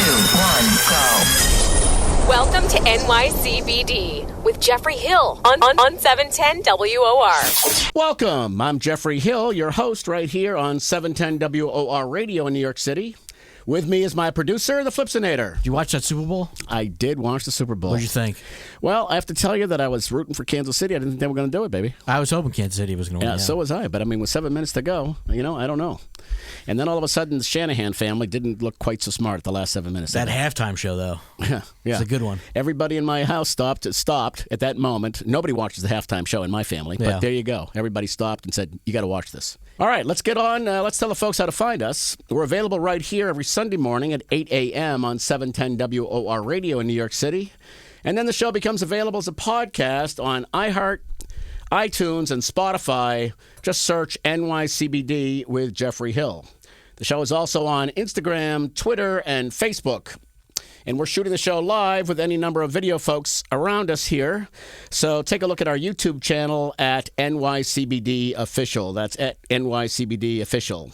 go. Welcome to NYCBD with Jeffrey Hill on 710 WOR. Welcome. I'm Jeffrey Hill, your host right here on 710 WOR Radio in New York City. With me is my producer, the Flipsinator. Did you watch that Super Bowl? I did watch the Super Bowl. What did you think? Well, I have to tell you that I was rooting for Kansas City. I didn't think they were going to do it, baby. I was hoping Kansas City was going to win. Yeah, so was I. But, I mean, with 7 minutes to go, I don't know. And then all of a sudden, the Shanahan family didn't look quite so smart at the last 7 minutes. That halftime show, though. Yeah. It's a good one. Everybody in my house stopped at that moment. Nobody watches the halftime show in my family, but there you go. Everybody stopped and said, you got to watch this. All right, let's get on. Let's tell the folks how to find us. We're available right here every Sunday morning at 8 a.m. on 710 WOR Radio in New York City. And then the show becomes available as a podcast on iHeart, iTunes, and Spotify. Just search NYCBD with Jeffrey Hill. The show is also on Instagram, Twitter, and Facebook. And we're shooting the show live with any number of video folks around us here. So take a look at our YouTube channel at NYCBD Official. That's at NYCBD Official.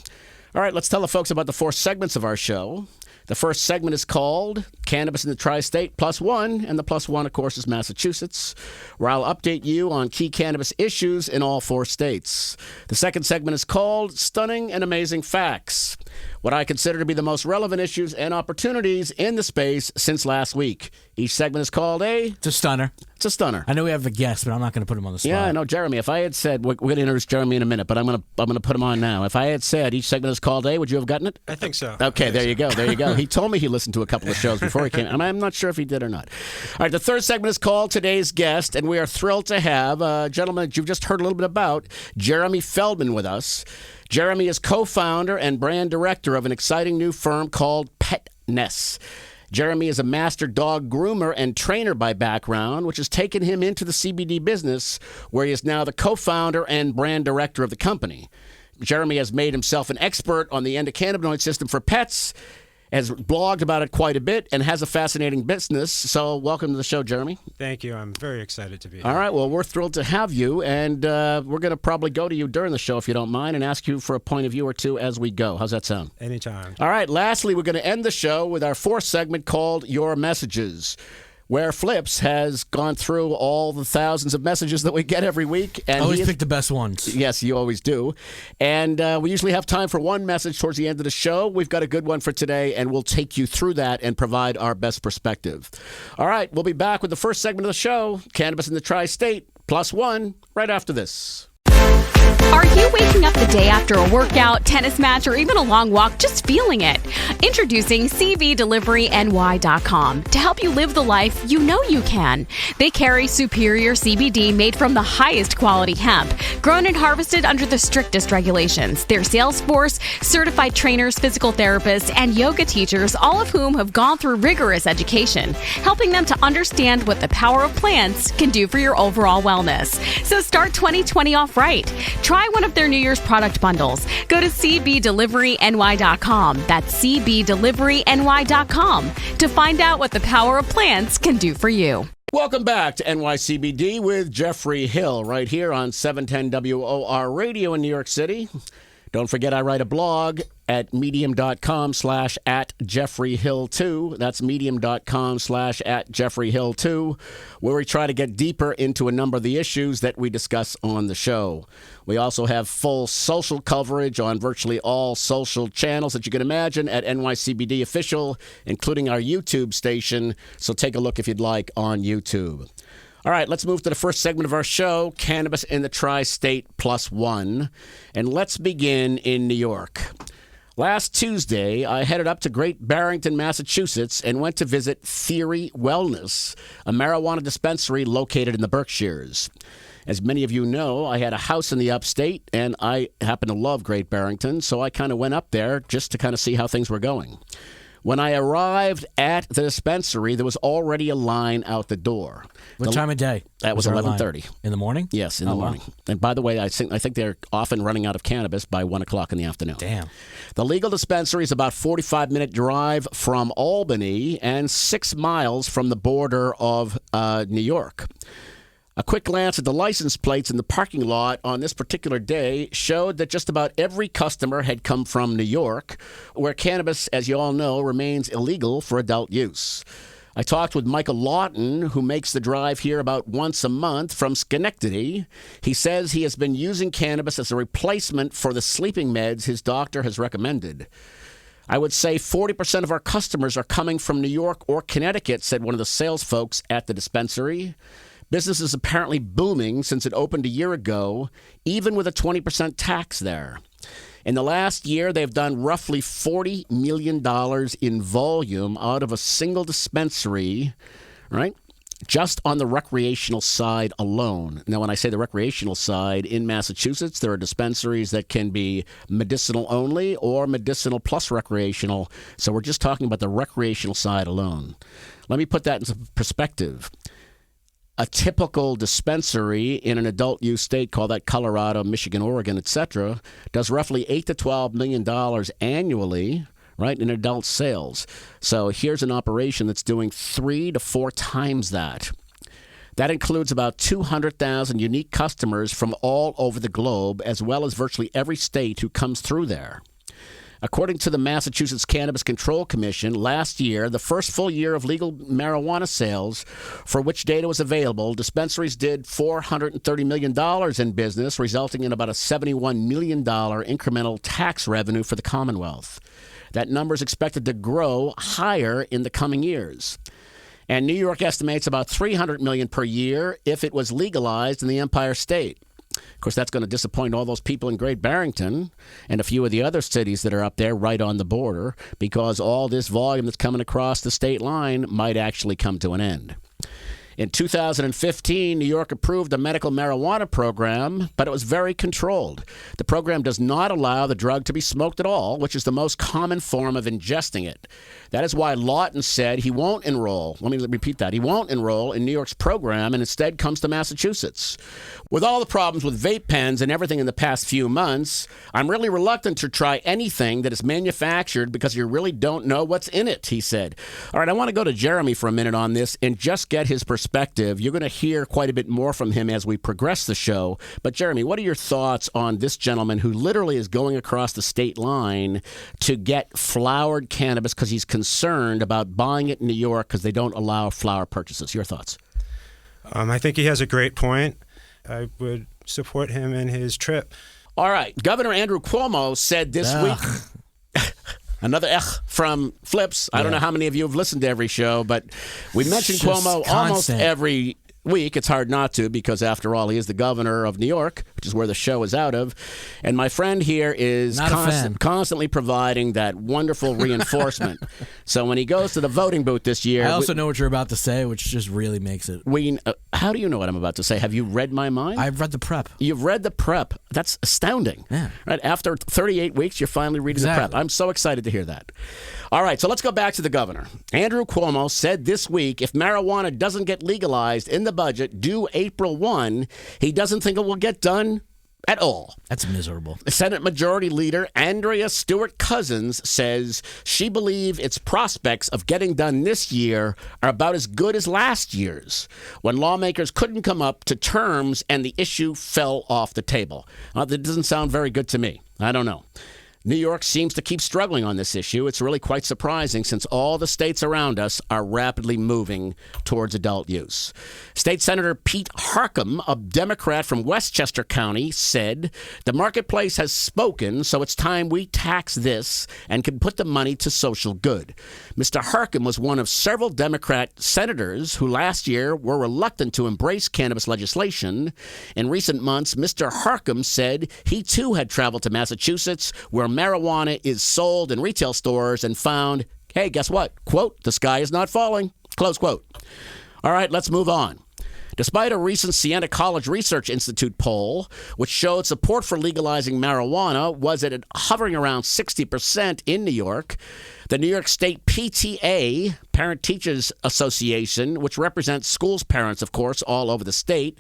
All right, let's tell the folks about the 4 segments of our show. The first segment is called Cannabis in the Tri-State +1, and the +1, of course, is Massachusetts, where I'll update you on key cannabis issues in all 4 states. The second segment is called Stunning and Amazing Facts, what I consider to be the most relevant issues and opportunities in the space since last week. Each segment is called It's a stunner. It's a stunner. I know we have a guest, but I'm not going to put him on the spot. Yeah, I know, Jeremy. If I had said, we're going to introduce Jeremy in a minute, but I'm going to put him on now. If I had said each segment is called would you have gotten it? I think so. Okay, there you go. He told me he listened to a couple of shows before he came, and I'm not sure if he did or not. All right, the third segment is called Today's Guest, and we are thrilled to have a gentleman that you've just heard a little bit about, Jeremy Feldman, with us. Jeremy is co-founder and brand director of an exciting new firm called Pet-Ness. Jeremy is a master dog groomer and trainer by background, which has taken him into the CBD business, where he is now the co-founder and brand director of the company. Jeremy has made himself an expert on the endocannabinoid system for pets, has blogged about it quite a bit, and has a fascinating business. So welcome to the show, Jeremy. Thank you. I'm very excited to be here. All right. Well, we're thrilled to have you, and we're going to probably go to you during the show, if you don't mind, and ask you for a point of view or two as we go. How's that sound? Anytime. All right. Lastly, we're going to end the show with our 4th segment called Your Messages, where Flips has gone through all the thousands of messages that we get every week. And I always pick the best ones. Yes, you always do. And we usually have time for one message towards the end of the show. We've got a good one for today, and we'll take you through that and provide our best perspective. All right, we'll be back with the first segment of the show, Cannabis in the Tri-State +1, right after this. Are you waking up the day after a workout, tennis match, or even a long walk just feeling it? Introducing CBDeliveryNY.com to help you live the life you know you can. They carry superior CBD made from the highest quality hemp, grown and harvested under the strictest regulations. Their sales force, certified trainers, physical therapists, and yoga teachers, all of whom have gone through rigorous education, helping them to understand what the power of plants can do for your overall wellness. So start 2020 off right. Try one of their New Year's product bundles. Go to CBDeliveryNY.com. That's CBDeliveryNY.com to find out what the power of plants can do for you. Welcome back to NYCBD with Jeffrey Hill right here on 710 WOR Radio in New York City. Don't forget I write a blog at medium.com/@JeffreyHill2. That's medium.com/@JeffreyHill2, where we try to get deeper into a number of the issues that we discuss on the show. We also have full social coverage on virtually all social channels that you can imagine at NYCBD Official, including our YouTube station. So take a look if you'd like on YouTube. All right, let's move to the first segment of our show, Cannabis in the Tri-State +1. And let's begin in New York. Last Tuesday, I headed up to Great Barrington, Massachusetts, and went to visit Theory Wellness, a marijuana dispensary located in the Berkshires. As many of you know, I had a house in the upstate, and I happen to love Great Barrington, so I kind of went up there just to kind of see how things were going. When I arrived at the dispensary, there was already a line out the door. What time of day? That was 11:30. In the morning? Yes, in the morning. Wow. And by the way, I think they're often running out of cannabis by 1 o'clock in the afternoon. Damn. The legal dispensary is about a 45-minute drive from Albany and 6 miles from the border of New York. A quick glance at the license plates in the parking lot on this particular day showed that just about every customer had come from New York, where cannabis, as you all know, remains illegal for adult use. I talked with Michael Lawton, who makes the drive here about once a month from Schenectady. He says he has been using cannabis as a replacement for the sleeping meds his doctor has recommended. I would say 40% of our customers are coming from New York or Connecticut, said one of the sales folks at the dispensary. Business is apparently booming since it opened a year ago, even with a 20% tax there. In the last year, they've done roughly $40 million in volume out of a single dispensary, right? Just on the recreational side alone. Now, when I say the recreational side, in Massachusetts, there are dispensaries that can be medicinal only or medicinal plus recreational. So we're just talking about the recreational side alone. Let me put that into perspective. A typical dispensary in an adult use state, call that Colorado, Michigan, Oregon, etc., does roughly $8 to $12 million annually, right, in adult sales. So here's an operation that's doing 3 to 4 times that. That includes about 200,000 unique customers from all over the globe, as well as virtually every state who comes through there. According to the Massachusetts Cannabis Control Commission, last year, the first full year of legal marijuana sales, for which data was available, dispensaries did $430 million in business, resulting in about a $71 million incremental tax revenue for the Commonwealth. That number is expected to grow higher in the coming years. And New York estimates about $300 million per year if it was legalized in the Empire State. Of course, that's going to disappoint all those people in Great Barrington and a few of the other cities that are up there right on the border, because all this volume that's coming across the state line might actually come to an end. In 2015, New York approved a medical marijuana program, but it was very controlled. The program does not allow the drug to be smoked at all, which is the most common form of ingesting it. That is why Lawton said he won't enroll. Let me repeat that. He won't enroll in New York's program and instead comes to Massachusetts. With all the problems with vape pens and everything in the past few months, I'm really reluctant to try anything that is manufactured because you really don't know what's in it, he said. All right, I want to go to Jeremy for a minute on this and just get his perspective. You're going to hear quite a bit more from him as we progress the show. But Jeremy, what are your thoughts on this gentleman who literally is going across the state line to get flowered cannabis because he's concerned about buying it in New York because they don't allow flower purchases? Your thoughts? I think he has a great point. I would support him in his trip. All right. Governor Andrew Cuomo said this week... Another from Flips. I don't know how many of you have listened to every show, but we mentioned Cuomo almost every week. It's hard not to, because after all, he is the governor of New York, which is where the show is out of. And my friend here is constantly providing that wonderful reinforcement. So when he goes to the voting booth this year... I also know what you're about to say, which just really makes it... how do you know what I'm about to say? Have you read my mind? I've read the prep. You've read the prep. That's astounding. Yeah. Right? After 38 weeks, you're finally reading the prep. I'm so excited to hear that. All right, so let's go back to the governor. Andrew Cuomo said this week if marijuana doesn't get legalized in the budget due April 1, he doesn't think it will get done at all. That's miserable. Senate Majority Leader Andrea Stewart-Cousins says she believes its prospects of getting done this year are about as good as last year's, when lawmakers couldn't come up to terms and the issue fell off the table. That doesn't sound very good to me. I don't know. New York seems to keep struggling on this issue. It's really quite surprising since all the states around us are rapidly moving towards adult use. State Senator Pete Harcum, a Democrat from Westchester County, said, "The marketplace has spoken, so it's time we tax this and can put the money to social good." Mr. Harcum was one of several Democrat senators who last year were reluctant to embrace cannabis legislation. In recent months, Mr. Harcum said he too had traveled to Massachusetts, where marijuana is sold in retail stores, and found, hey, guess what? Quote, "The sky is not falling." Close quote. All right, let's move on. Despite a recent Siena College Research Institute poll, which showed support for legalizing marijuana was at hovering around 60% in New York, the New York State PTA, Parent Teachers Association, which represents schools' parents, of course, all over the state,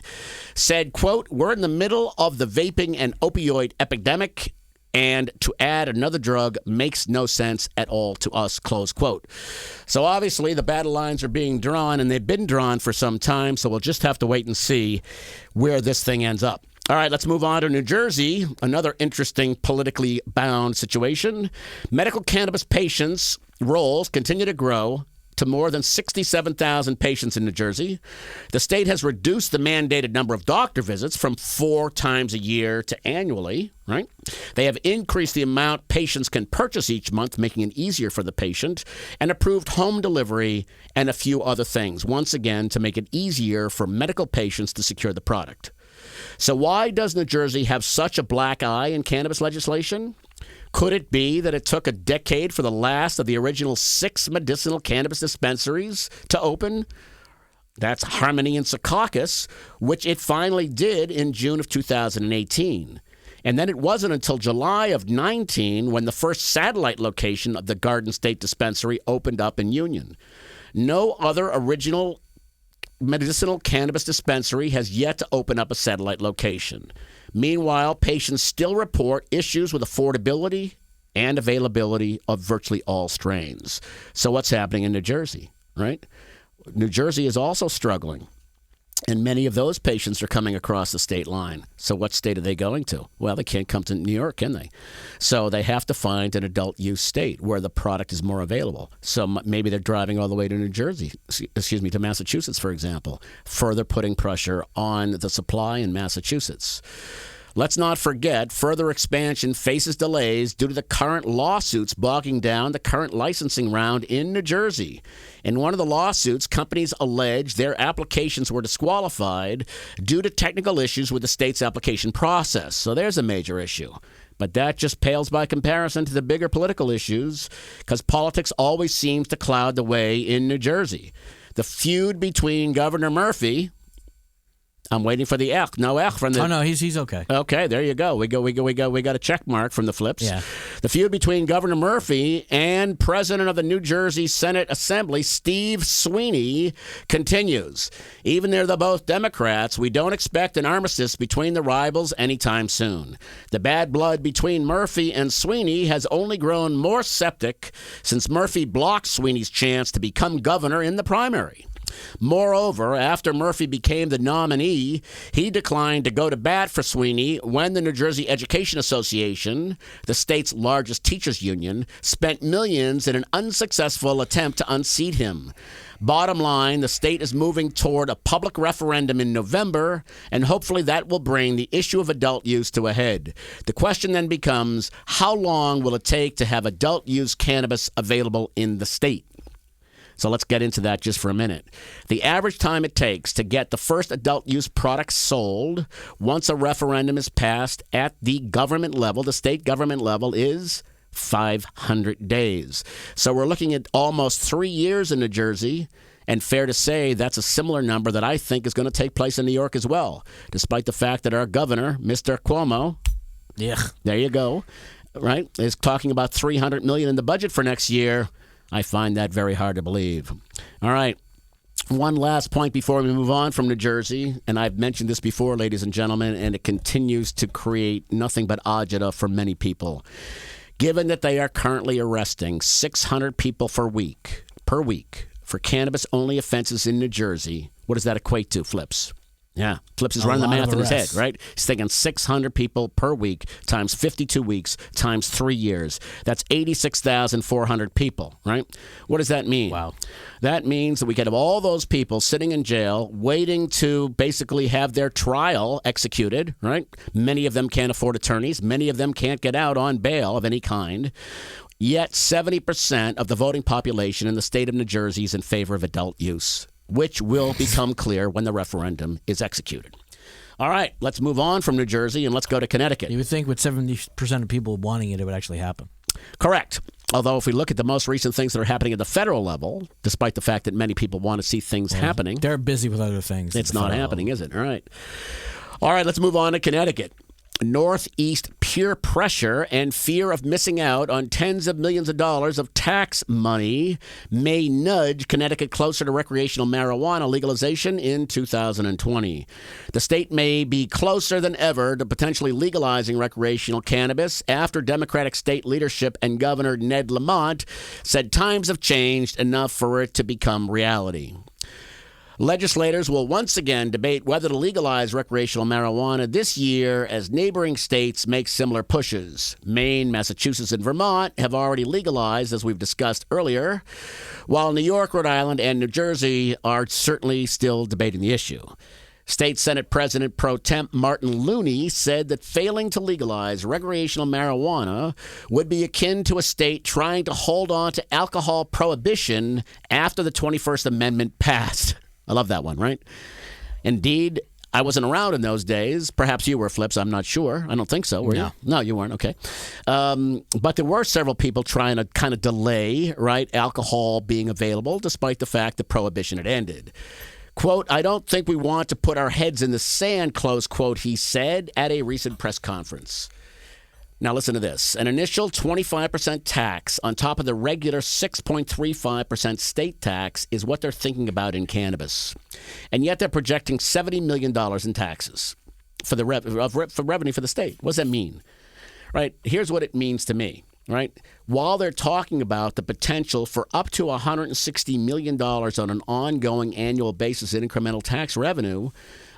said, quote, "We're in the middle of the vaping and opioid epidemic. and to add another drug makes no sense at all to us, close quote. So obviously the battle lines are being drawn, and they've been drawn for some time, so we'll just have to wait and see where this thing ends up. All right, let's move on to New Jersey, another interesting politically bound situation. Medical cannabis patients' rolls continue to grow to more than 67,000 patients in New Jersey. The state has reduced the mandated number of doctor visits from 4 times a year to annually, right? They have increased the amount patients can purchase each month, making it easier for the patient, and approved home delivery and a few other things, once again, to make it easier for medical patients to secure the product. So why does New Jersey have such a black eye in cannabis legislation? Could it be that it took a decade for the last of the original 6 medicinal cannabis dispensaries to open? That's Harmony and Secaucus, which it finally did in June of 2018. And then it wasn't until July of 19 when the first satellite location of the Garden State Dispensary opened up in Union. No other original medicinal cannabis dispensary has yet to open up a satellite location. Meanwhile, patients still report issues with affordability and availability of virtually all strains. So what's happening in New Jersey, right? New Jersey is also struggling, and many of those patients are coming across the state line. So what state are they going to? Well, they can't come to New York, can they? So they have to find an adult use state where the product is more available. So maybe they're driving all the way to New Jersey, to Massachusetts, for example, further putting pressure on the supply in Massachusetts. Let's not forget, further expansion faces delays due to the current lawsuits bogging down the current licensing round in New Jersey. In one of the lawsuits, companies allege their applications were disqualified due to technical issues with the state's application process. So there's a major issue. But that just pales by comparison to the bigger political issues, because politics always seems to cloud the way in New Jersey. The feud between Governor Murphy... I'm waiting for the F. No F from the... Oh, no, he's okay. Okay, there you go. We got a check mark from the flips. Yeah. The feud between Governor Murphy and President of the New Jersey Senate Assembly, Steve Sweeney, continues. Even though they're both Democrats, we don't expect an armistice between the rivals anytime soon. The bad blood between Murphy and Sweeney has only grown more septic since Murphy blocked Sweeney's chance to become governor in the primary. Moreover, after Murphy became the nominee, he declined to go to bat for Sweeney when the New Jersey Education Association, the state's largest teachers union, spent millions in an unsuccessful attempt to unseat him. Bottom line, the state is moving toward a public referendum in November, and hopefully that will bring the issue of adult use to a head. The question then becomes, how long will it take to have adult use cannabis available in the state? So let's get into that just for a minute. The average time it takes to get the first adult use product sold once a referendum is passed at the government level, the state government level, is 500 days. So we're looking at almost 3 years in New Jersey, and fair to say that's a similar number that I think is going to take place in New York as well, despite the fact that our governor, Mr. Cuomo, there you go, right, is talking about $300 million in the budget for next year. I find that very hard to believe. All right. One last point before we move on from New Jersey, and I've mentioned this before, ladies and gentlemen, and it continues to create nothing but agita for many people. Given that they are currently arresting 600 people per week for cannabis-only offenses in New Jersey, what does that equate to, Flips? Yeah, Flips is running the math in his head, right? He's thinking 600 people per week times 52 weeks times 3 years. That's 86,400 people, right? What does that mean? Wow. That means that we could have all those people sitting in jail waiting to basically have their trial executed, right? Many of them can't afford attorneys. Many of them can't get out on bail of any kind. Yet 70% of the voting population in the state of New Jersey is in favor of adult use, which will become clear when the referendum is executed. All right, let's move on from New Jersey and let's go to Connecticut. You would think with 70% of people wanting it, it would actually happen. Correct. Although if we look at the most recent things that are happening at the federal level, despite the fact that many people want to see things happening. They're busy with other things. It's not happening, is it? All right. All right, let's move on to Connecticut. Northeast peer pressure and fear of missing out on tens of millions of dollars of tax money may nudge Connecticut closer to recreational marijuana legalization in 2020. The state may be closer than ever to potentially legalizing recreational cannabis after Democratic state leadership and Governor Ned Lamont said times have changed enough for it to become reality. Legislators will once again debate whether to legalize recreational marijuana this year as neighboring states make similar pushes. Maine, Massachusetts, and Vermont have already legalized, as we've discussed earlier, while New York, Rhode Island, and New Jersey are certainly still debating the issue. State Senate President Pro Temp Martin Looney said that failing to legalize recreational marijuana would be akin to a state trying to hold on to alcohol prohibition after the 21st Amendment passed. I love that one, right? Indeed, I wasn't around in those days. Perhaps you were, Flips. I'm not sure. I don't think so. Were you? No, you weren't. Okay. But there were several people trying to kind of delay, right, alcohol being available, despite the fact that prohibition had ended. Quote, I don't think we want to put our heads in the sand, close quote, he said at a recent press conference. Now listen to this. An initial 25% tax on top of the regular 6.35% state tax is what they're thinking about in cannabis. And yet they're projecting $70 million in taxes for the revenue for the state. What does that mean? Right? Here's what it means to me. Right? While they're talking about the potential for up to $160 million on an ongoing annual basis in incremental tax revenue,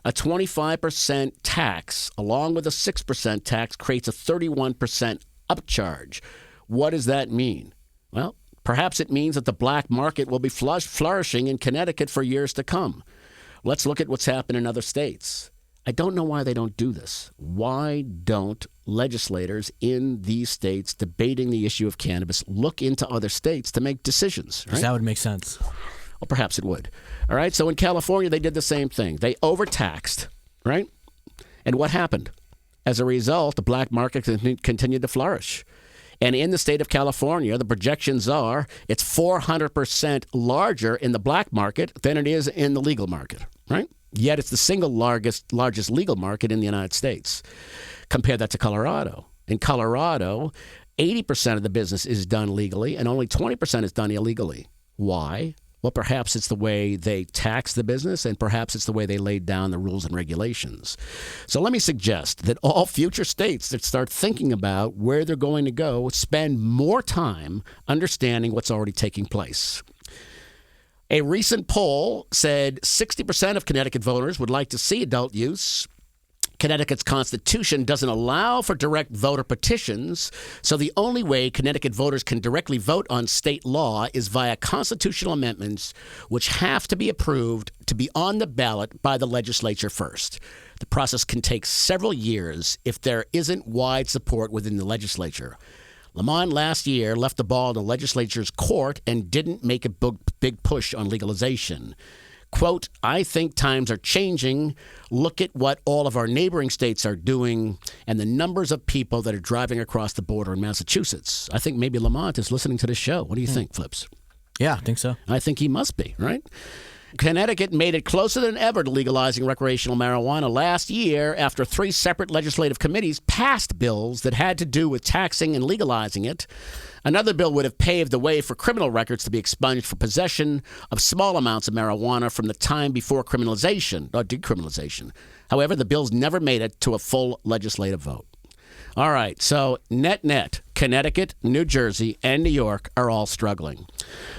a 25% tax along with a 6% tax creates a 31% upcharge. What does that mean? Well, perhaps it means that the black market will be flourishing in Connecticut for years to come. Let's look at what's happened in other states. I don't know why they don't do this. Why don't legislators in these states debating the issue of cannabis look into other states to make decisions? Right? That would make sense. Well, perhaps it would. All right. So in California, they did the same thing. They overtaxed, right? And what happened? As a result, the black market continued to flourish. And in the state of California, the projections are it's 400% larger in the black market than it is in the legal market, right? Yet it's the single largest legal market in the United States. Compare that to Colorado. In Colorado, 80% of the business is done legally and only 20% is done illegally. Why? Well, perhaps it's the way they tax the business and perhaps it's the way they laid down the rules and regulations. So let me suggest that all future states that start thinking about where they're going to go spend more time understanding what's already taking place. A recent poll said 60% of Connecticut voters would like to see adult use. Connecticut's constitution doesn't allow for direct voter petitions, so the only way Connecticut voters can directly vote on state law is via constitutional amendments, which have to be approved to be on the ballot by the legislature first. The process can take several years if there isn't wide support within the legislature. Lamont last year left the ball in the legislature's court and didn't make a big push on legalization. Quote, I think times are changing. Look at what all of our neighboring states are doing and the numbers of people that are driving across the border in Massachusetts. I think maybe Lamont is listening to this show. What do you think, Flips? Yeah, I think so. I think he must be, right? Connecticut made it closer than ever to legalizing recreational marijuana last year after 3 separate legislative committees passed bills that had to do with taxing and legalizing it. Another bill would have paved the way for criminal records to be expunged for possession of small amounts of marijuana from the time before criminalization or decriminalization. However, the bills never made it to a full legislative vote. All right, so net, Connecticut, New Jersey, and New York are all struggling.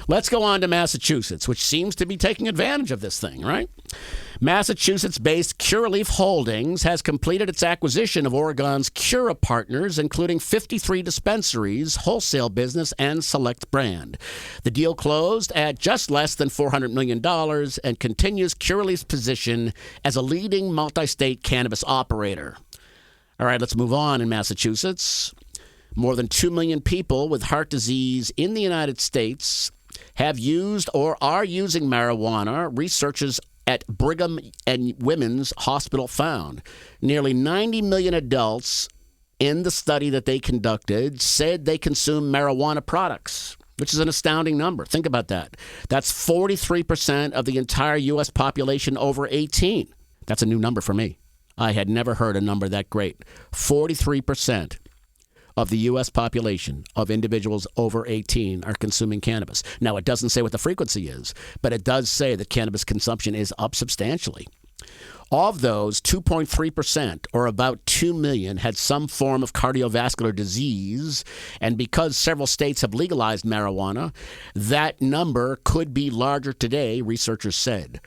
Let's go on to Massachusetts, which seems to be taking advantage of this thing, right? Massachusetts-based Curaleaf Holdings has completed its acquisition of Oregon's Cura Partners, including 53 dispensaries, wholesale business, and select brand. The deal closed at just less than $400 million and continues Curaleaf's position as a leading multi-state cannabis operator. All right, let's move on in Massachusetts. More than 2 million people with heart disease in the United States have used or are using marijuana, researchers at Brigham and Women's Hospital found. Nearly 90 million adults in the study that they conducted said they consume marijuana products, which is an astounding number. Think about that. That's 43% of the entire U.S. population over 18. That's a new number for me. I had never heard a number that great. 43% of the U.S. population of individuals over 18 are consuming cannabis. Now, it doesn't say what the frequency is, but it does say that cannabis consumption is up substantially. Of those, 2.3%, or about 2 million, had some form of cardiovascular disease. And because several states have legalized marijuana, that number could be larger today, researchers said.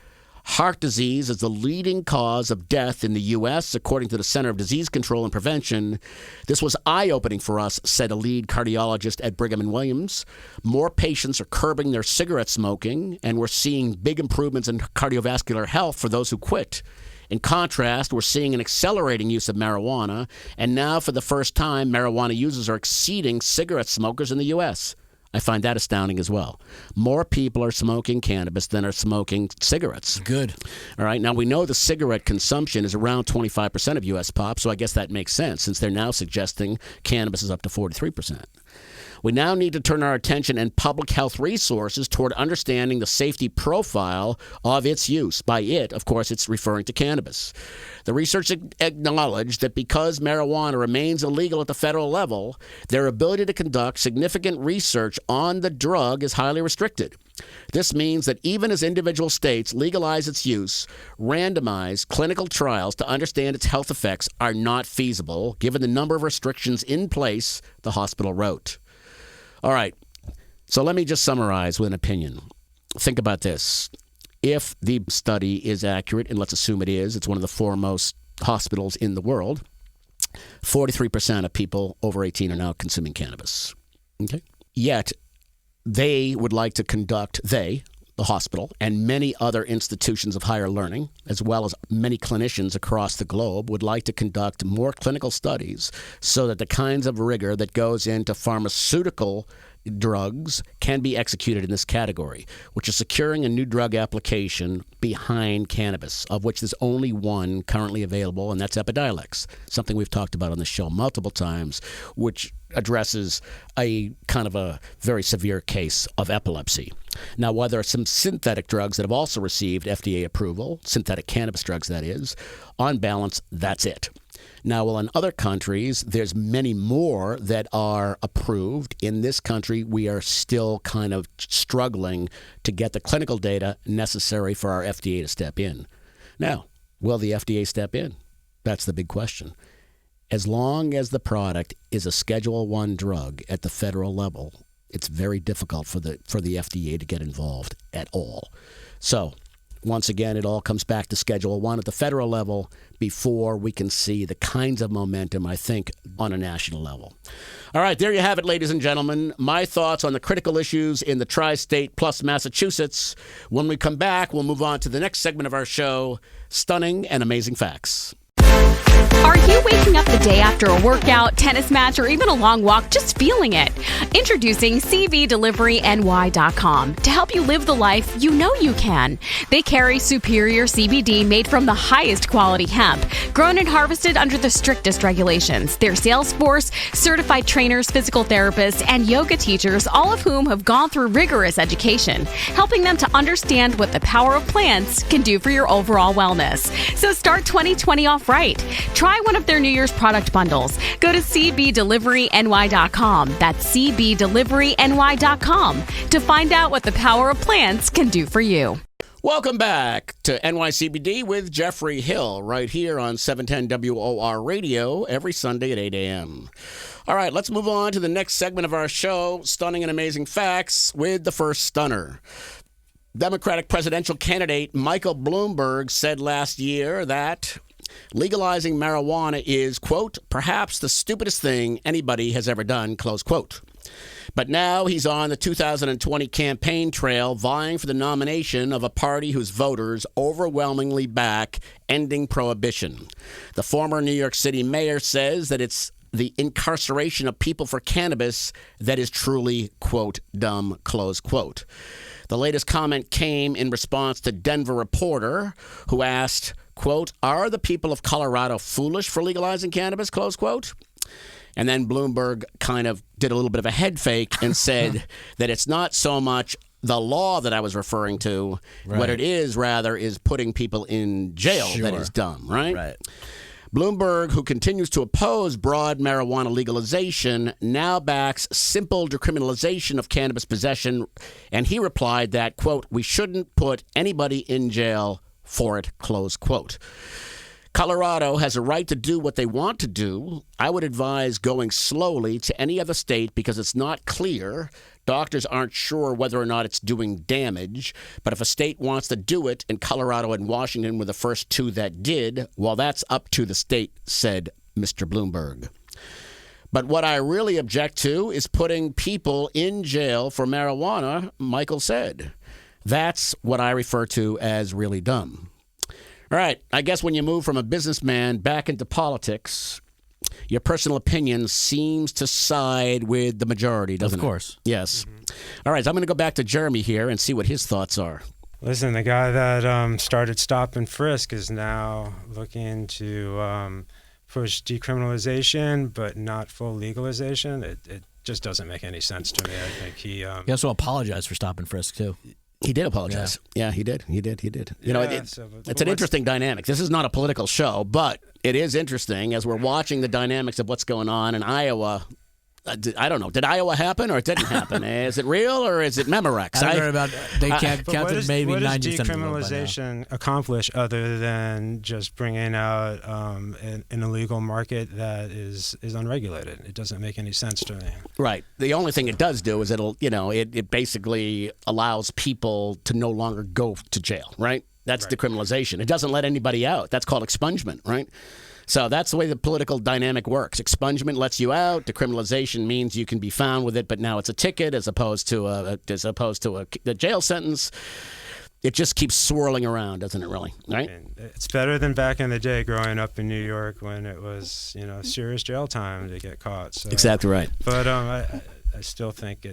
Heart disease is the leading cause of death in the U.S., according to the Center of Disease Control and Prevention. This was eye-opening for us, said a lead cardiologist at Brigham and Williams. More patients are curbing their cigarette smoking, and we're seeing big improvements in cardiovascular health for those who quit. In contrast, we're seeing an accelerating use of marijuana, and now for the first time, marijuana users are exceeding cigarette smokers in the U.S. I find that astounding as well. More people are smoking cannabis than are smoking cigarettes. Good. All right. Now, we know the cigarette consumption is around 25% of U.S. pop, so I guess that makes sense since they're now suggesting cannabis is up to 43%. We now need to turn our attention and public health resources toward understanding the safety profile of its use. By it, of course, it's referring to cannabis. The research acknowledged that because marijuana remains illegal at the federal level, their ability to conduct significant research on the drug is highly restricted. This means that even as individual states legalize its use, randomized clinical trials to understand its health effects are not feasible, given the number of restrictions in place, the hospital wrote. All right, so let me just summarize with an opinion. Think about this. If the study is accurate, and let's assume it is, it's one of the foremost hospitals in the world, 43% of people over 18 are now consuming cannabis. Okay. Yet, they would like to conduct, the hospital, and many other institutions of higher learning, as well as many clinicians across the globe, would like to conduct more clinical studies so that the kinds of rigor that goes into pharmaceutical drugs can be executed in this category, which is securing a new drug application behind cannabis, of which there's only one currently available, and that's Epidiolex, something we've talked about on the show multiple times, which addresses a kind of a very severe case of epilepsy. Now, while there are some synthetic drugs that have also received FDA approval, synthetic cannabis drugs, that is, on balance, that's it. Now, while in other countries, there's many more that are approved. In this country, we are still kind of struggling to get the clinical data necessary for our FDA to step in. Now, will the FDA step in? That's the big question. As long as the product is a Schedule I drug at the federal level, it's very difficult for the FDA to get involved at all. So, once again, it all comes back to Schedule I at the federal level before we can see the kinds of momentum, I think, on a national level. All right, there you have it, ladies and gentlemen. My thoughts on the critical issues in the tri-state plus Massachusetts. When we come back, we'll move on to the next segment of our show, Stunning and Amazing Facts. Are you waking up the day after a workout, tennis match, or even a long walk just feeling it? Introducing CBDeliveryNY.com to help you live the life you know you can. They carry superior CBD made from the highest quality hemp, grown and harvested under the strictest regulations. Their sales force, certified trainers, physical therapists, and yoga teachers, all of whom have gone through rigorous education, helping them to understand what the power of plants can do for your overall wellness. So start 2020 off right. Try one of their New Year's product bundles. Go to CBDeliveryNY.com. That's CBDeliveryNY.com to find out what the power of plants can do for you. Welcome back to NYCBD with Jeffrey Hill right here on 710 WOR Radio every Sunday at 8 a.m. All right, let's move on to the next segment of our show, Stunning and Amazing Facts, with the first stunner. Democratic presidential candidate Michael Bloomberg said last year that legalizing marijuana is, quote, perhaps the stupidest thing anybody has ever done, close quote. But now he's on the 2020 campaign trail vying for the nomination of a party whose voters overwhelmingly back ending prohibition. The former New York City mayor says that it's the incarceration of people for cannabis that is truly, quote, dumb, close quote. The latest comment came in response to Denver reporter who asked, quote, are the people of Colorado foolish for legalizing cannabis, close quote? And then Bloomberg kind of did a little bit of a head fake and said that it's not so much the law that I was referring to. Right. What it is, rather, is putting people in jail that is dumb, right? Right. Bloomberg, who continues to oppose broad marijuana legalization, now backs simple decriminalization of cannabis possession, and he replied that, quote, "we shouldn't put anybody in jail for it," close quote. Colorado has a right to do what they want to do. I would advise going slowly to any other state because it's not clear. Doctors aren't sure whether or not it's doing damage. But if a state wants to do it, and Colorado and Washington were the first two that did, well, that's up to the state, said Mr. Bloomberg. But what I really object to is putting people in jail for marijuana, Michael said. That's what I refer to as really dumb. All right, I guess when you move from a businessman back into politics, your personal opinion seems to side with the majority, doesn't it? Of course. Yes. Mm-hmm. All right, so I'm going to go back to Jeremy here and see what his thoughts are. Listen, the guy that started Stop and Frisk is now looking to push decriminalization, but not full legalization. It just doesn't make any sense to me. I think he also apologized for Stop and Frisk, too. He did apologize. Yeah, he did. You know, it's an interesting dynamic. This is not a political show, but it is interesting as we're watching the dynamics of what's going on in Iowa. I don't know. Did Iowa happen or it didn't happen? Is it real or is it Memorex? I heard about they counted maybe 90% What does of the vote decriminalization accomplish other than just bringing out an illegal market that is unregulated? It doesn't make any sense to me. Right. The only thing it does do is it basically allows people to no longer go to jail, right? That's decriminalization. It doesn't let anybody out. That's called expungement, right? So that's the way the political dynamic works. Expungement lets you out. Decriminalization means you can be found with it, but now it's a ticket as opposed to a jail sentence. It just keeps swirling around, doesn't it? Really, right? It's better than back in the day, growing up in New York, when it was serious jail time to get caught. So, exactly right. But I still think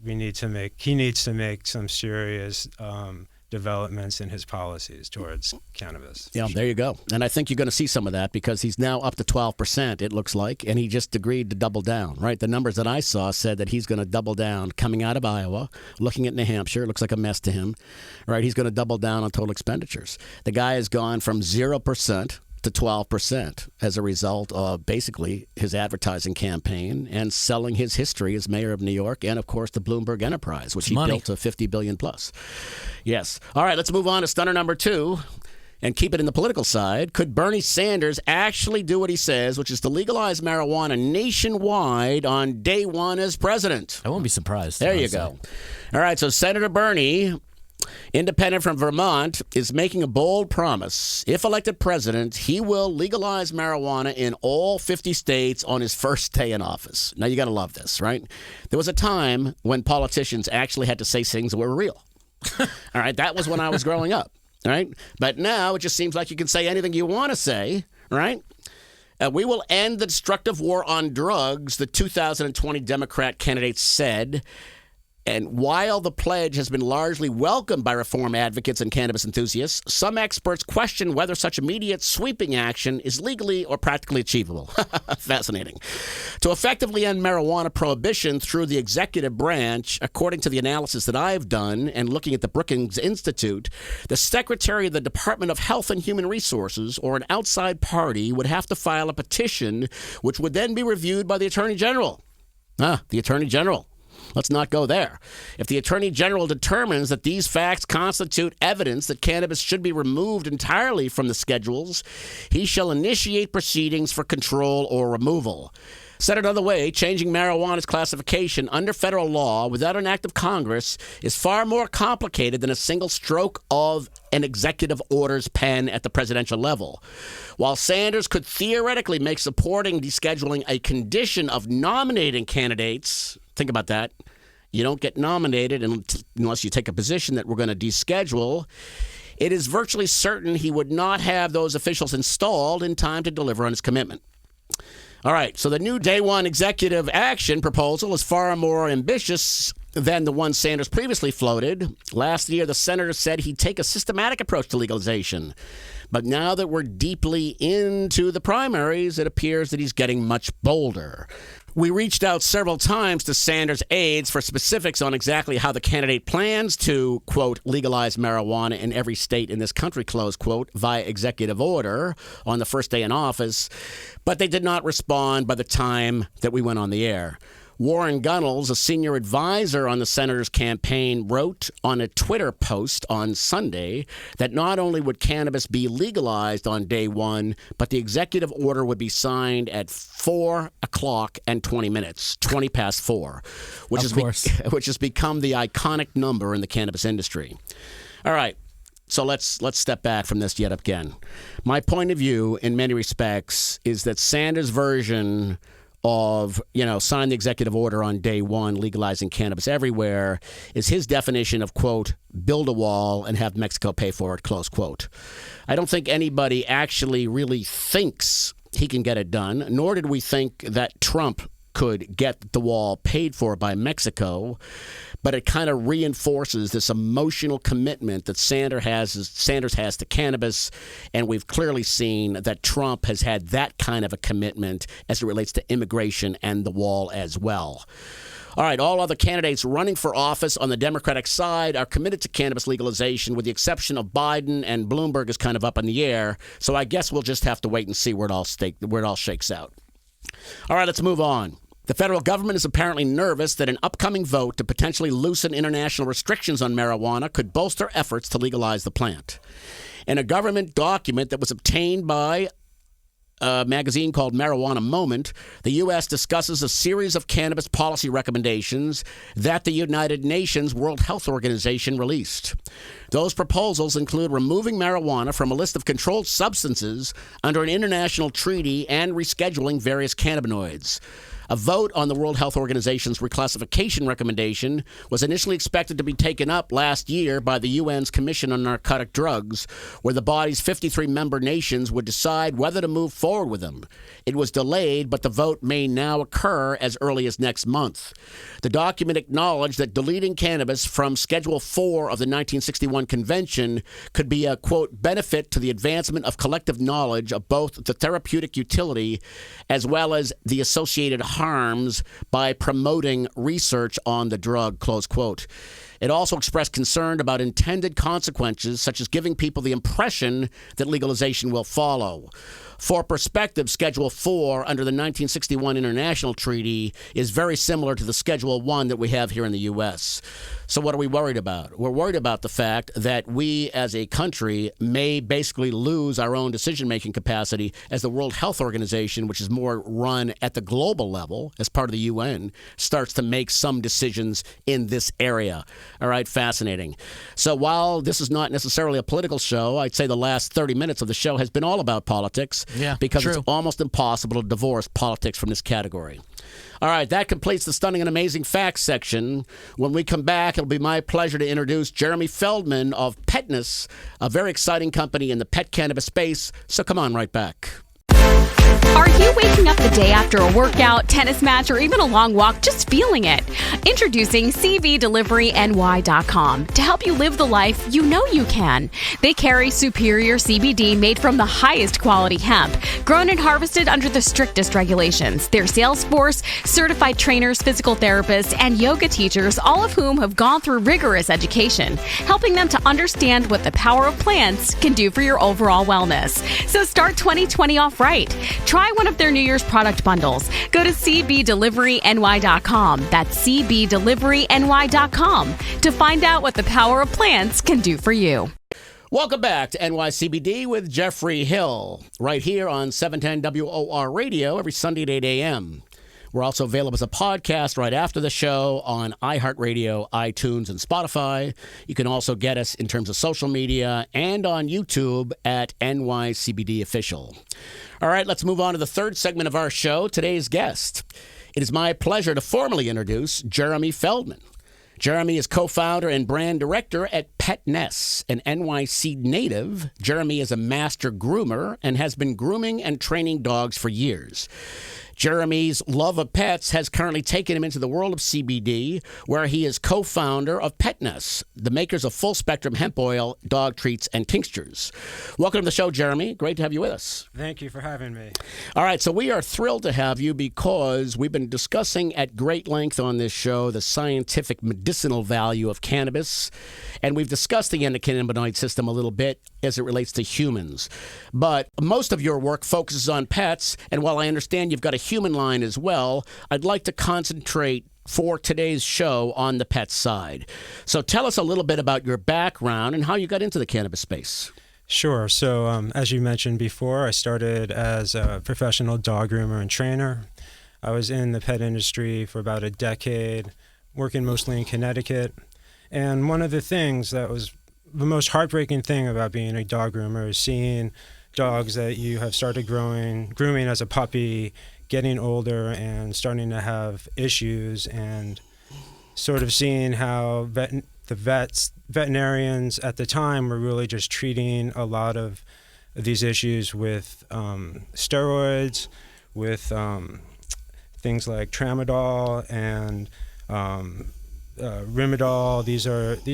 he needs to make some serious developments in his policies towards cannabis. Yeah, there you go. And I think you're going to see some of that because he's now up to 12%, it looks like, and he just agreed to double down, right? The numbers that I saw said that he's going to double down coming out of Iowa, looking at New Hampshire. It looks like a mess to him, right? He's going to double down on total expenditures. The guy has gone from 0% to 12% as a result of basically his advertising campaign and selling his history as mayor of New York and, of course, the Bloomberg enterprise, which he built to $50 billion plus. Yes. All right, let's move on to stunner number 2 and keep it in the political side. Could Bernie Sanders actually do what he says, which is to legalize marijuana nationwide on day one as president? I won't be surprised. There you go. All right, so Senator Bernie, independent from Vermont, is making a bold promise. If elected president, he will legalize marijuana in all 50 states on his first day in office. Now, you got to love this, right? There was a time when politicians actually had to say things that were real. All right, that was when I was growing up, right? But now it just seems like you can say anything you want to say, right? We will end the destructive war on drugs, the 2020 Democrat candidate said. And while the pledge has been largely welcomed by reform advocates and cannabis enthusiasts, some experts question whether such immediate sweeping action is legally or practically achievable. Fascinating. To effectively end marijuana prohibition through the executive branch, according to the analysis that I've done and looking at the Brookings Institute, the Secretary of the Department of Health and Human Resources or an outside party would have to file a petition, which would then be reviewed by the Attorney General. The Attorney General. Let's not go there. If the Attorney General determines that these facts constitute evidence that cannabis should be removed entirely from the schedules, he shall initiate proceedings for control or removal. Said another way, changing marijuana's classification under federal law without an act of Congress is far more complicated than a single stroke of an executive order's pen at the presidential level. While Sanders could theoretically make supporting descheduling a condition of nominating candidates, think about that. You don't get nominated unless you take a position that we're going to deschedule. It is virtually certain he would not have those officials installed in time to deliver on his commitment. All right, so the new day one executive action proposal is far more ambitious than the one Sanders previously floated. Last year, the senator said he'd take a systematic approach to legalization. But now that we're deeply into the primaries, it appears that he's getting much bolder. We reached out several times to Sanders' aides for specifics on exactly how the candidate plans to, quote, legalize marijuana in every state in this country, close quote, via executive order on the first day in office, but they did not respond by the time that we went on the air. Warren Gunnels, a senior advisor on the senator's campaign, wrote on a Twitter post on Sunday that not only would cannabis be legalized on day one, but the executive order would be signed at 4 o'clock and 20 minutes, 20 past 4, which has become the iconic number in the cannabis industry. All right. So let's step back from this yet again. My point of view, in many respects, is that Sanders' version of, sign the executive order on day one, legalizing cannabis everywhere, is his definition of, quote, build a wall and have Mexico pay for it, close quote. I don't think anybody actually really thinks he can get it done, nor did we think that Trump could get the wall paid for by Mexico, but it kind of reinforces this emotional commitment that Sanders has to cannabis, and we've clearly seen that Trump has had that kind of a commitment as it relates to immigration and the wall as well. All right, all other candidates running for office on the Democratic side are committed to cannabis legalization, with the exception of Biden, and Bloomberg is kind of up in the air, so I guess we'll just have to wait and see where it all shakes out. All right, let's move on. The federal government is apparently nervous that an upcoming vote to potentially loosen international restrictions on marijuana could bolster efforts to legalize the plant. In a government document that was obtained by a magazine called Marijuana Moment, the U.S. discusses a series of cannabis policy recommendations that the United Nations World Health Organization released. Those proposals include removing marijuana from a list of controlled substances under an international treaty and rescheduling various cannabinoids. A vote on the World Health Organization's reclassification recommendation was initially expected to be taken up last year by the UN's Commission on Narcotic Drugs, where the body's 53 member nations would decide whether to move forward with them. It was delayed, but the vote may now occur as early as next month. The document acknowledged that deleting cannabis from Schedule 4 of the 1961 Convention could be a, quote, benefit to the advancement of collective knowledge of both the therapeutic utility as well as the associated harms by promoting research on the drug, close quote. It also expressed concern about intended consequences, such as giving people the impression that legalization will follow. For perspective, Schedule 4 under the 1961 International Treaty is very similar to the Schedule 1 that we have here in the U.S. So what are we worried about? We're worried about the fact that we as a country may basically lose our own decision-making capacity as the World Health Organization, which is more run at the global level as part of the UN, starts to make some decisions in this area. All right, fascinating. So while this is not necessarily a political show, I'd say the last 30 minutes of the show has been all about politics. Because true. It's almost impossible to divorce politics from this category. All right, that completes the stunning and amazing facts section. When we come back, it'll be my pleasure to introduce Jeremy Feldman of Pet-Ness, a very exciting company in the pet cannabis space. So come on right back. Are you waking up the day after a workout, tennis match, or even a long walk just feeling it? Introducing CBDeliveryNY.com to help you live the life you know you can. They carry superior CBD made from the highest quality hemp, grown and harvested under the strictest regulations. Their sales force, certified trainers, physical therapists, and yoga teachers, all of whom have gone through rigorous education, helping them to understand what the power of plants can do for your overall wellness. So start 2020 off right. Try one of their New Year's product bundles. Go to CBDeliveryNY.com. That's CBDeliveryNY.com to find out what the power of plants can do for you. Welcome back to NYCBD with Jeffrey Hill, right here on 710 WOR Radio every Sunday at 8 a.m. We're also available as a podcast right after the show on iHeartRadio, iTunes, and Spotify. You can also get us in terms of social media and on YouTube at NYCBD Official. All right, let's move on to the third segment of our show, today's guest. It is my pleasure to formally introduce Jeremy Feldman. Jeremy is co-founder and brand director at Pet-Ness, an NYC native. Jeremy is a master groomer and has been grooming and training dogs for years. Jeremy's love of pets has currently taken him into the world of CBD, where he is co-founder of Pet-Ness, the makers of full-spectrum hemp oil, dog treats, and tinctures. Welcome to the show, Jeremy. Great to have you with us. Thank you for having me. All right, so we are thrilled to have you because we've been discussing at great length on this show the scientific medicinal value of cannabis, and we've discussed the endocannabinoid system a little bit as it relates to humans. But most of your work focuses on pets, and while I understand you've got a human line as well, I'd like to concentrate for today's show on the pet side. So tell us a little bit about your background and how you got into the cannabis space. Sure. So as you mentioned before, I started as a professional dog groomer and trainer. I was in the pet industry for about a decade, working mostly in Connecticut. And one of the things that was the most heartbreaking thing about being a dog groomer is seeing dogs that you have started grooming as a puppy, getting older and starting to have issues, and sort of seeing how veterinarians at the time were really just treating a lot of these issues with steroids, with things like tramadol and Rimadyl. These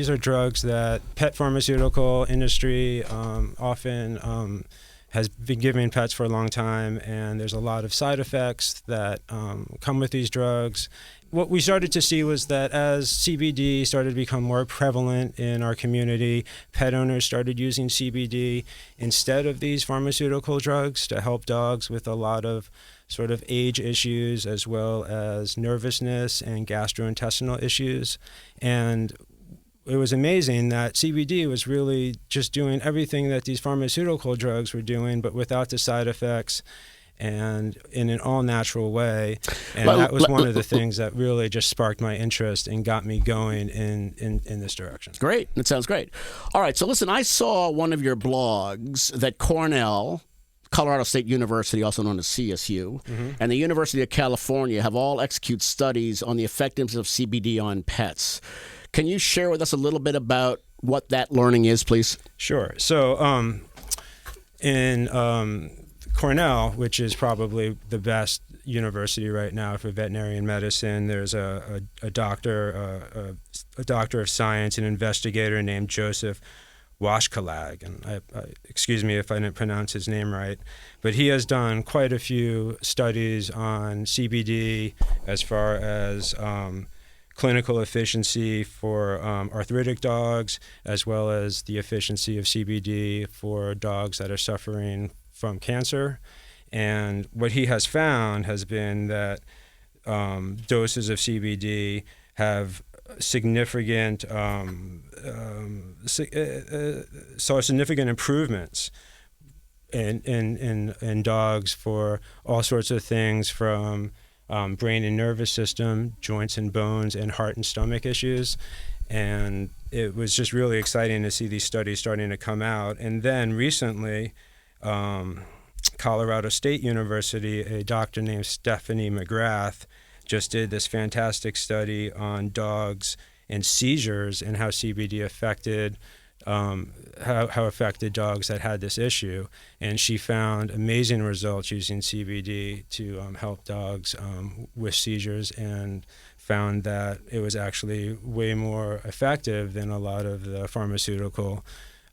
are drugs that pet pharmaceutical industry often has been giving pets for a long time, and there's a lot of side effects that come with these drugs. What we started to see was that as CBD started to become more prevalent in our community, pet owners started using CBD instead of these pharmaceutical drugs to help dogs with a lot of sort of age issues, as well as nervousness and gastrointestinal issues. And it was amazing that CBD was really just doing everything that these pharmaceutical drugs were doing, but without the side effects and in an all-natural way. And that was one of the things that really just sparked my interest and got me going in this direction. Great. That sounds great. All right. So listen, I saw one of your blogs that Cornell, Colorado State University, also known as CSU, and the University of California have all executed studies on the effectiveness of CBD on pets. Can you share with us a little bit about what that learning is, please? Sure. So in Cornell, which is probably the best university right now for veterinarian medicine, there's a doctor of science, an investigator named Joseph Washkalag, and excuse me if I didn't pronounce his name right, but he has done quite a few studies on CBD as far as clinical efficiency for arthritic dogs, as well as the efficiency of CBD for dogs that are suffering from cancer. And what he has found has been that doses of CBD have significant improvements in dogs for all sorts of things, from brain and nervous system, joints and bones, and heart and stomach issues. And it was just really exciting to see these studies starting to come out. And then recently, Colorado State University, a doctor named Stephanie McGrath, just did this fantastic study on dogs and seizures and how CBD affected how affected dogs that had this issue. And she found amazing results using CBD to help dogs with seizures, and found that it was actually way more effective than a lot of the pharmaceutical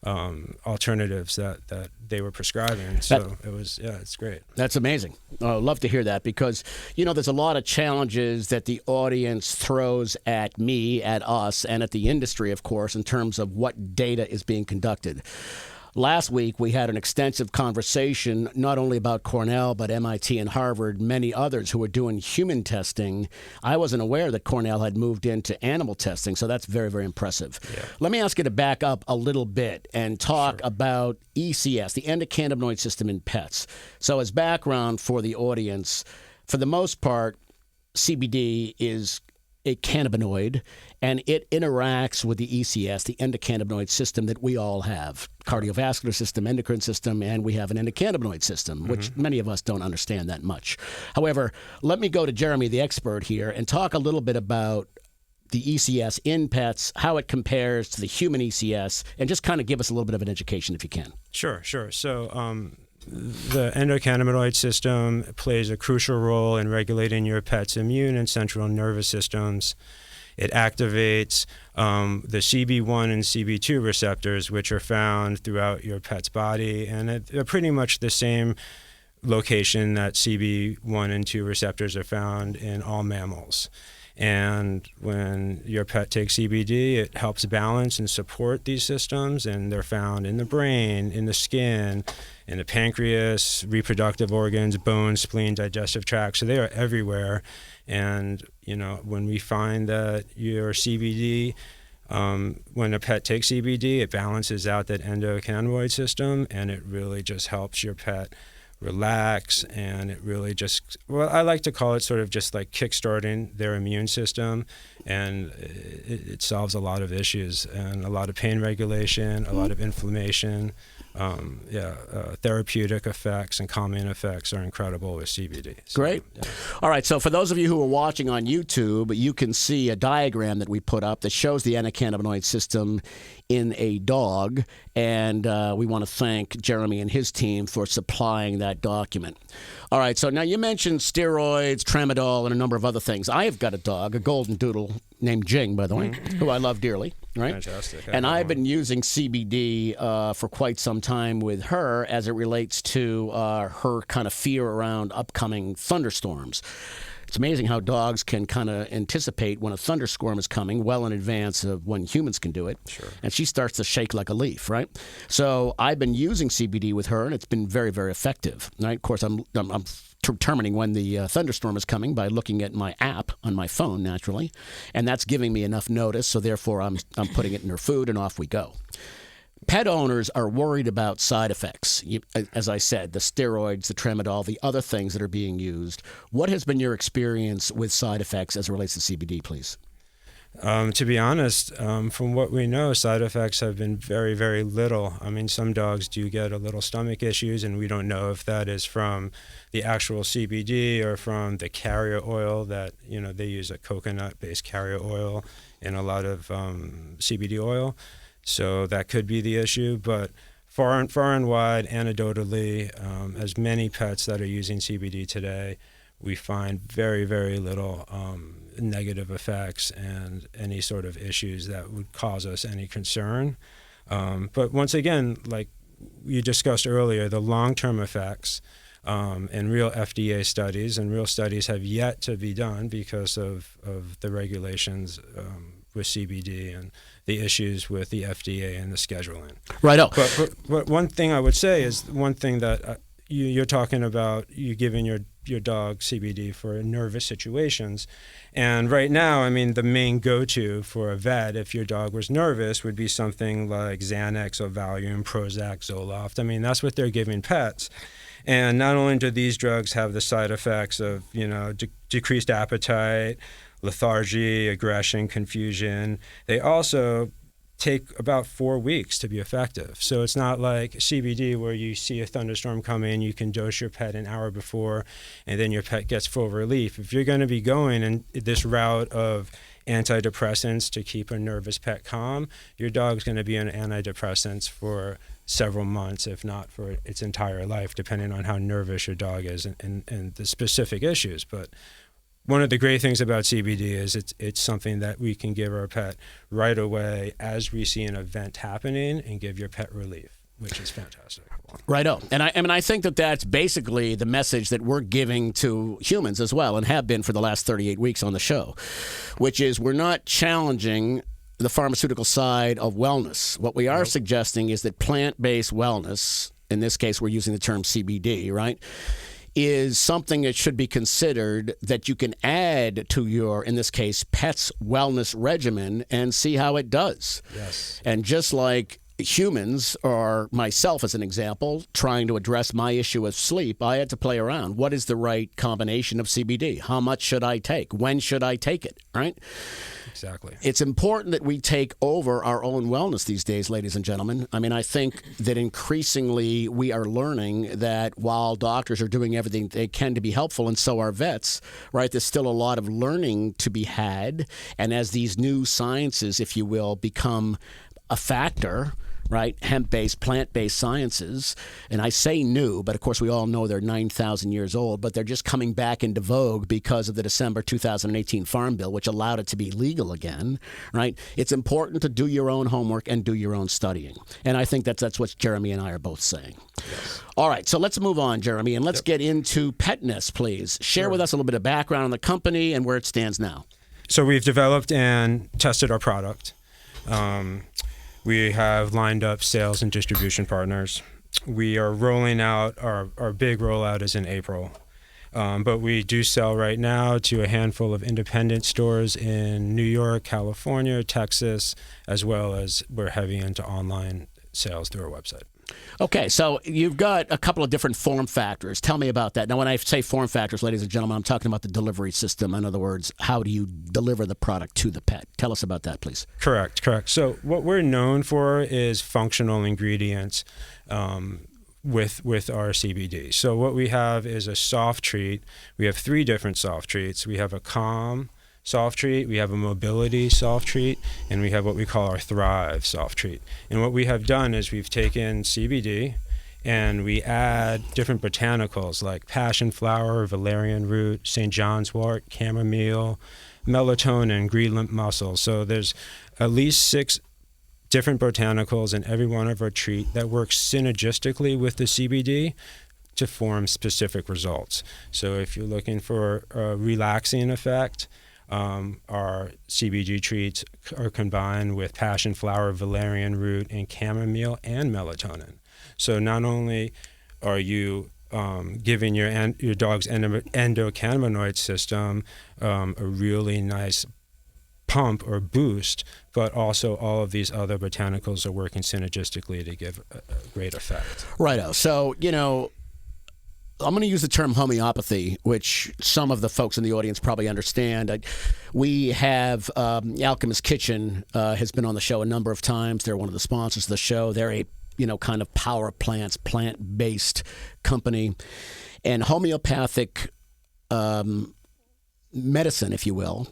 alternatives that they were prescribing. So it's great. That's amazing. Love to hear that, because, there's a lot of challenges that the audience throws at me, at us, and at the industry, of course, in terms of what data is being conducted. Last week, we had an extensive conversation, not only about Cornell, but MIT and Harvard, many others who were doing human testing. I wasn't aware that Cornell had moved into animal testing, so that's very, very impressive. Yeah. Let me ask you to back up a little bit and talk about ECS, the endocannabinoid system in pets. So as background for the audience, for the most part, CBD is a cannabinoid, and it interacts with the ECS, the endocannabinoid system that we all have. Cardiovascular system, endocrine system, and we have an endocannabinoid system, which many of us don't understand that much. However, let me go to Jeremy, the expert here, and talk a little bit about the ECS in pets, how it compares to the human ECS, and just kind of give us a little bit of an education if you can. Sure. So the endocannabinoid system plays a crucial role in regulating your pet's immune and central nervous systems. It activates the CB1 and CB2 receptors, which are found throughout your pet's body, and they're pretty much the same location that CB1 and 2 receptors are found in all mammals. And when your pet takes CBD, it helps balance and support these systems, and they're found in the brain, in the skin, in the pancreas, reproductive organs, bones, spleen, digestive tract. So they are everywhere. And, you know, when we find that your CBD, when a pet takes CBD, it balances out that endocannabinoid system, and it really just helps your pet relax, and it really just, well, I like to call it sort of just like kickstarting their immune system, and it solves a lot of issues and a lot of pain regulation, a lot of inflammation. Therapeutic effects and calming effects are incredible with CBD. So, great. Yeah. All right, so for those of you who are watching on YouTube, you can see a diagram that we put up that shows the endocannabinoid system in a dog, and we want to thank Jeremy and his team for supplying that document. All right, so now you mentioned steroids, tramadol, and a number of other things. I have got a dog, a golden doodle named Jing, by the way, who I love dearly. Right? Fantastic. And I've been using CBD for quite some time with her as it relates to her kind of fear around upcoming thunderstorms. It's amazing how dogs can kind of anticipate when a thunderstorm is coming well in advance of when humans can do it. Sure. And she starts to shake like a leaf, right? So I've been using CBD with her, and it's been very, very effective. Right? Of course, I'm determining when the thunderstorm is coming by looking at my app on my phone, naturally, and that's giving me enough notice. So therefore, I'm putting it in her food, and off we go. Pet owners are worried about side effects. As I said, the steroids, the tramadol, the other things that are being used. What has been your experience with side effects as it relates to CBD, please? To be honest, from what we know, side effects have been very, very little. I mean, some dogs do get a little stomach issues, and we don't know if that is from the actual CBD or from the carrier oil that, you know, they use a coconut-based carrier oil in a lot of CBD oil. So that could be the issue, but far and wide, anecdotally, as many pets that are using CBD today, we find very, very little negative effects and any sort of issues that would cause us any concern. But once again, like you discussed earlier, the long-term effects and real FDA studies and real studies have yet to be done because of the regulations with CBD and the issues with the FDA and the scheduling. Right. But one thing I would say is one thing that you're talking about, you giving your dog CBD for nervous situations. And right now, I mean, the main go-to for a vet, if your dog was nervous, would be something like Xanax or Valium, Prozac, Zoloft. I mean, that's what they're giving pets. And not only do these drugs have the side effects of, you know, decreased appetite, lethargy, aggression, confusion, they also take about 4 weeks to be effective. So it's not like CBD where you see a thunderstorm coming, you can dose your pet an hour before, and then your pet gets full relief. If you're going to be going in this route of antidepressants to keep a nervous pet calm, your dog's going to be on antidepressants for several months, if not for its entire life, depending on how nervous your dog is and the specific issues. But one of the great things about CBD is it's something that we can give our pet right away as we see an event happening and give your pet relief, which is fantastic. Righto. And I think that that's basically the message that we're giving to humans as well, and have been for the last 38 weeks on the show, which is we're not challenging the pharmaceutical side of wellness. What we are suggesting is that plant-based wellness, in this case we're using the term CBD, right, is something that should be considered that you can add to your, in this case, pet's wellness regimen and see how it does. Yes. And just like humans, or myself as an example, trying to address my issue of sleep, I had to play around. What is the right combination of CBD? How much should I take? When should I take it? Right? Exactly. It's important that we take over our own wellness these days, ladies and gentlemen. I mean, I think that increasingly we are learning that while doctors are doing everything they can to be helpful, and so are vets, right, there's still a lot of learning to be had. And as these new sciences, if you will, become a factor, right? Hemp-based, plant-based sciences. And I say new, but of course we all know they're 9,000 years old, but they're just coming back into vogue because of the December 2018 Farm Bill, which allowed it to be legal again, right? It's important to do your own homework and do your own studying. And I think that's what Jeremy and I are both saying. Yes. All right, so let's move on, Jeremy, and let's get into Pet-Ness, please. Share with us a little bit of background on the company and where it stands now. So we've developed and tested our product. We have lined up sales and distribution partners. We are rolling out, our big rollout is in April. But we do sell right now to a handful of independent stores in New York, California, Texas, as well as we're heavy into online sales through our website. Okay, so you've got a couple of different form factors. Tell me about that. Now, when I say form factors, ladies and gentlemen, I'm talking about the delivery system. In other words, how do you deliver the product to the pet? Tell us about that, please. Correct. So what we're known for is functional ingredients with our CBD. So what we have is a soft treat. We have 3 different soft treats. We have a calm soft treat, we have a mobility soft treat, and we have what we call our Thrive soft treat. And what we have done is we've taken CBD and we add different botanicals like passion flower, valerian root, St. John's wort, chamomile, melatonin, greenland mussel. So there's at least 6 different botanicals in every one of our treat that works synergistically with the CBD to form specific results. So if you're looking for a relaxing effect, our CBD treats are combined with passion flower, valerian root, and chamomile and melatonin. So not only are you giving your dog's endocannabinoid system a really nice pump or boost, but also all of these other botanicals are working synergistically to give a great effect. Righto. So, I'm going to use the term homeopathy, which some of the folks in the audience probably understand. We have Alchemist Kitchen has been on the show a number of times. They're one of the sponsors of the show. They're a kind of power plants, plant-based company. And homeopathic medicine, if you will,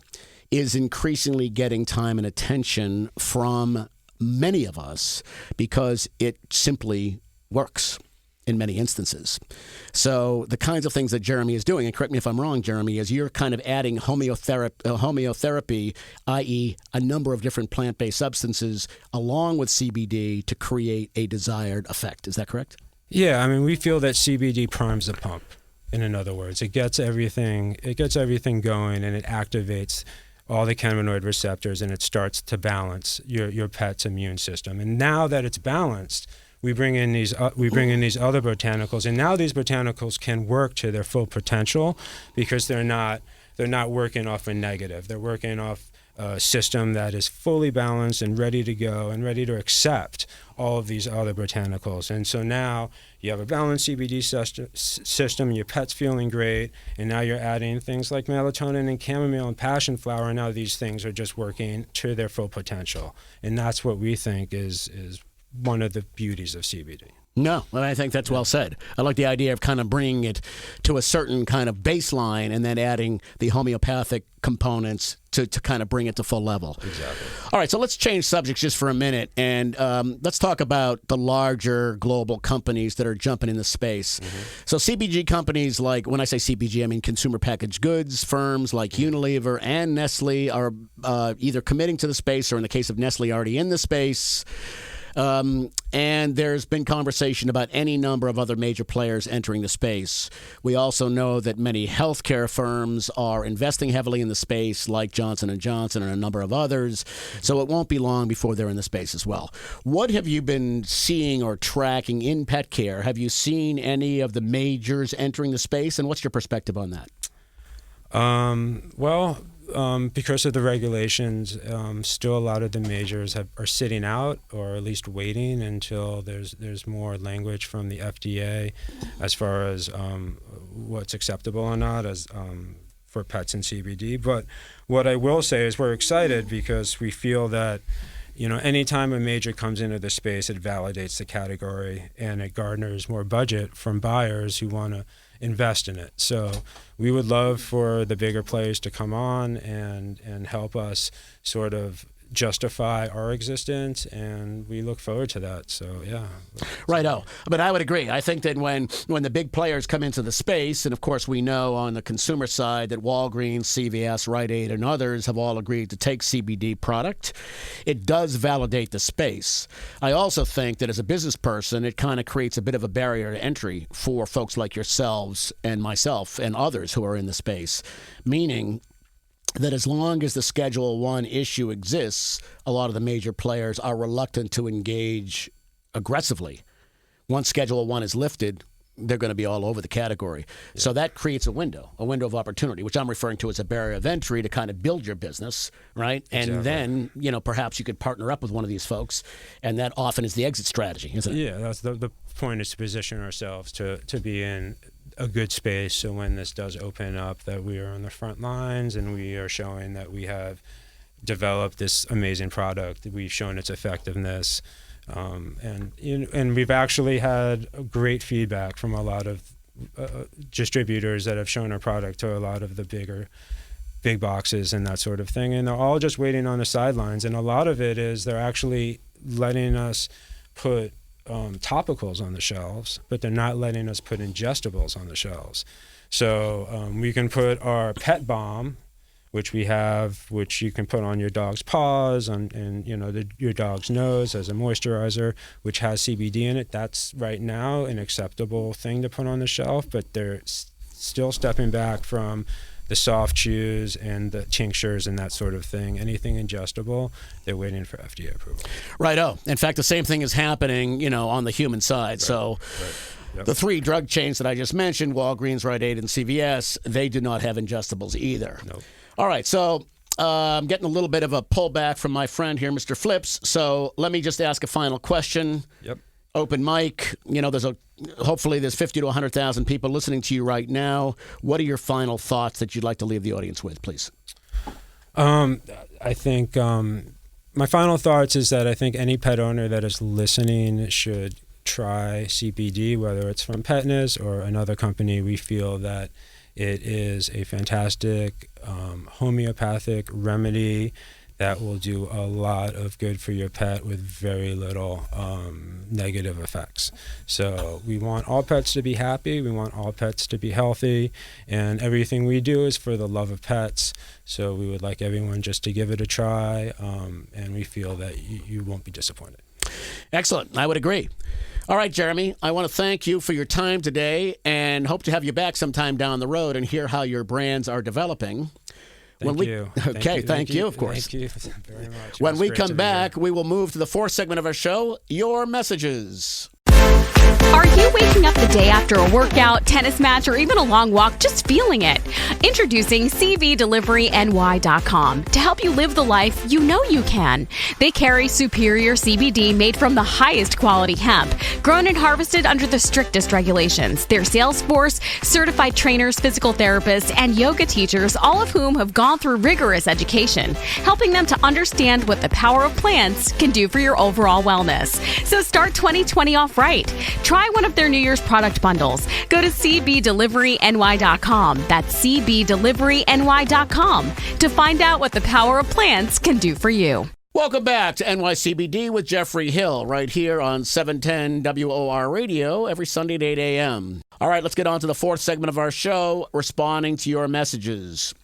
is increasingly getting time and attention from many of us because it simply works in many instances. So the kinds of things that Jeremy is doing, and correct me if I'm wrong, Jeremy, is you're kind of adding homeotherapy, i.e. a number of different plant-based substances along with CBD to create a desired effect. Is that correct? Yeah, I mean, we feel that CBD primes the pump. In other words, it gets everything going, and it activates all the cannabinoid receptors, and it starts to balance your pet's immune system. And now that it's balanced, we bring in these other botanicals, and now these botanicals can work to their full potential because they're not working off a negative. They're working off a system that is fully balanced and ready to go and ready to accept all of these other botanicals. And so now you have a balanced CBD system, your pet's feeling great, and now you're adding things like melatonin and chamomile and passion flower, and now these things are just working to their full potential. And that's what we think is one of the beauties of CBD. No, well, I think that's well said. I like the idea of kind of bringing it to a certain kind of baseline and then adding the homeopathic components to kind of bring it to full level. Exactly. All right, so let's change subjects just for a minute, and let's talk about the larger global companies that are jumping in the space. Mm-hmm. So CPG companies like, when I say CPG, I mean consumer packaged goods firms like Unilever and Nestle are either committing to the space or, in the case of Nestle, already in the space. And there's been conversation about any number of other major players entering the space. We also know that many healthcare firms are investing heavily in the space, like Johnson & Johnson and a number of others. So it won't be long before they're in the space as well. What have you been seeing or tracking in pet care? Have you seen any of the majors entering the space, and what's your perspective on that? Because of the regulations, still a lot of the majors are sitting out, or at least waiting until there's more language from the FDA as far as what's acceptable or not as for pets and CBD. But what I will say is we're excited because we feel that, anytime a major comes into the space, it validates the category and it garners more budget from buyers who want to invest in it. So we would love for the bigger players to come on and help us sort of justify our existence, and we look forward to that. So yeah. Right-o. But I would agree. I think that when the big players come into the space, and of course we know on the consumer side that Walgreens, CVS, Rite Aid, and others have all agreed to take CBD product, it does validate the space. I also think that as a business person, it kind of creates a bit of a barrier to entry for folks like yourselves and myself and others who are in the space, meaning that as long as the Schedule I issue exists, a lot of the major players are reluctant to engage aggressively. Once Schedule I is lifted, they're going to be all over the category. Yeah. So that creates a window of opportunity, which I'm referring to as a barrier of entry to kind of build your business, right? And then, perhaps you could partner up with one of these folks, and that often is the exit strategy, isn't it? Yeah, that's the point, is to position ourselves to be in a good space, so when this does open up, that we are on the front lines and we are showing that we have developed this amazing product. We've shown its effectiveness, and we've actually had great feedback from a lot of distributors that have shown our product to a lot of the big boxes and that sort of thing, and they're all just waiting on the sidelines. And a lot of it is they're actually letting us put topicals on the shelves, but they're not letting us put ingestibles on the shelves. So we can put our pet balm, which we have, which you can put on your dog's paws and your dog's nose as a moisturizer, which has CBD in it. That's right now an acceptable thing to put on the shelf, but they're still stepping back from the soft chews and the tinctures and that sort of thing. Anything ingestible, they're waiting for FDA approval. Right-o. In fact, the same thing is happening, on the human side. Right. So Yep. the three drug chains that I just mentioned, Walgreens, Rite Aid, and CVS, they do not have ingestibles either. Nope. All right, so I'm getting a little bit of a pullback from my friend here, Mr. Flips. So let me just ask a final question. Yep. Open mic. Hopefully there's 50 to 100,000 people listening to you right now. What are your final thoughts that you'd like to leave the audience with, please? I think my final thoughts is that I think any pet owner that is listening should try CBD, whether it's from Pet-Ness or another company. We feel that it is a fantastic homeopathic remedy that will do a lot of good for your pet with very little negative effects. So we want all pets to be happy. We want all pets to be healthy. And everything we do is for the love of pets. So we would like everyone just to give it a try. And we feel that you won't be disappointed. Excellent. I would agree. All right, Jeremy, I want to thank you for your time today and hope to have you back sometime down the road and hear how your brands are developing. Thank you. Okay, thank you, of course. Thank you very much. When we come back, we will move to the fourth segment of our show, Your Messages. Are you waking up the day after a workout, tennis match, or even a long walk just feeling it? Introducing CBDeliveryNY.com to help you live the life you know you can. They carry superior CBD made from the highest quality hemp, grown and harvested under the strictest regulations. Their sales force, certified trainers, physical therapists, and yoga teachers, all of whom have gone through rigorous education, helping them to understand what the power of plants can do for your overall wellness. So start 2020 off right. Try one of their New Year's product bundles. Go to CBDeliveryNY.com. That's CBDeliveryNY.com to find out what the power of plants can do for you. Welcome back to NYCBD with Jeffrey Hill right here on 710 WOR Radio every Sunday at 8 a.m. All right, let's get on to the fourth segment of our show, responding to your messages.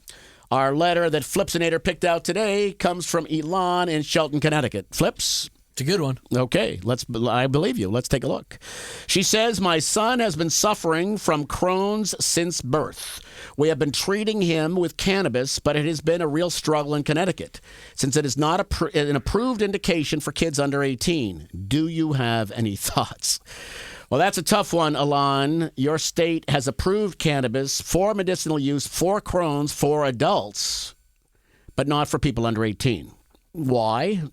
Our letter that Flipsinator picked out today comes from Elon in Shelton, Connecticut. Flips? It's a good one. Okay, I believe you. Let's take a look. She says, my son has been suffering from Crohn's since birth. We have been treating him with cannabis, but it has been a real struggle in Connecticut since it is not an approved indication for kids under 18. Do you have any thoughts? Well, that's a tough one, Alon. Your state has approved cannabis for medicinal use for Crohn's for adults, but not for people under 18. Why?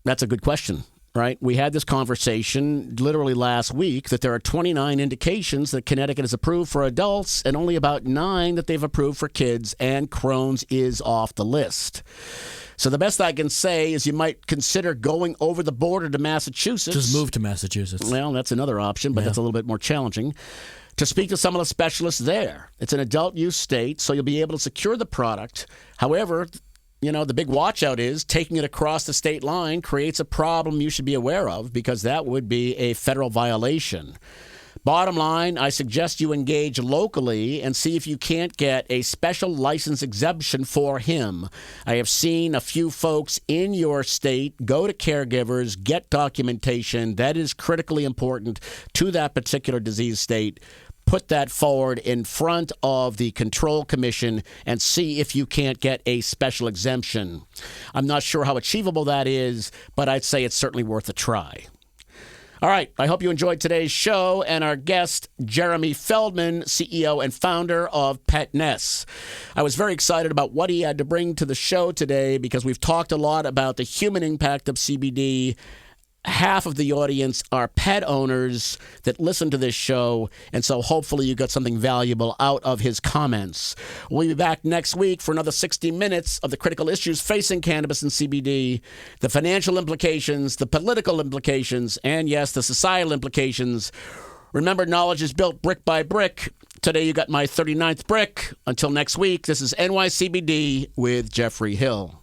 That's a good question, right? We had this conversation literally last week that there are 29 indications that Connecticut has approved for adults and only about 9 that they've approved for kids, and Crohn's is off the list. So the best I can say is you might consider going over the border to Massachusetts. Just move to Massachusetts. Well, that's another option, but that's a little bit more challenging. To speak to some of the specialists there. It's an adult use state, so you'll be able to secure the product. However, the big watch out is taking it across the state line creates a problem you should be aware of, because that would be a federal violation. Bottom line, I suggest you engage locally and see if you can't get a special license exemption for him. I have seen a few folks in your state go to caregivers, get documentation. That is critically important to that particular disease state. Put that forward in front of the Control Commission and see if you can't get a special exemption. I'm not sure how achievable that is, but I'd say it's certainly worth a try. All right, I hope you enjoyed today's show and our guest, Jeremy Feldman, CEO and founder of Pet-Ness. I was very excited about what he had to bring to the show today, because we've talked a lot about the human impact of CBD. Half of the audience are pet owners that listen to this show, and so hopefully you got something valuable out of his comments. We'll be back next week for another 60 minutes of the critical issues facing cannabis and CBD, the financial implications, the political implications, and yes, the societal implications. Remember, knowledge is built brick by brick. Today you got my 39th brick. Until next week, this is NYCBD with Jeffrey Hill.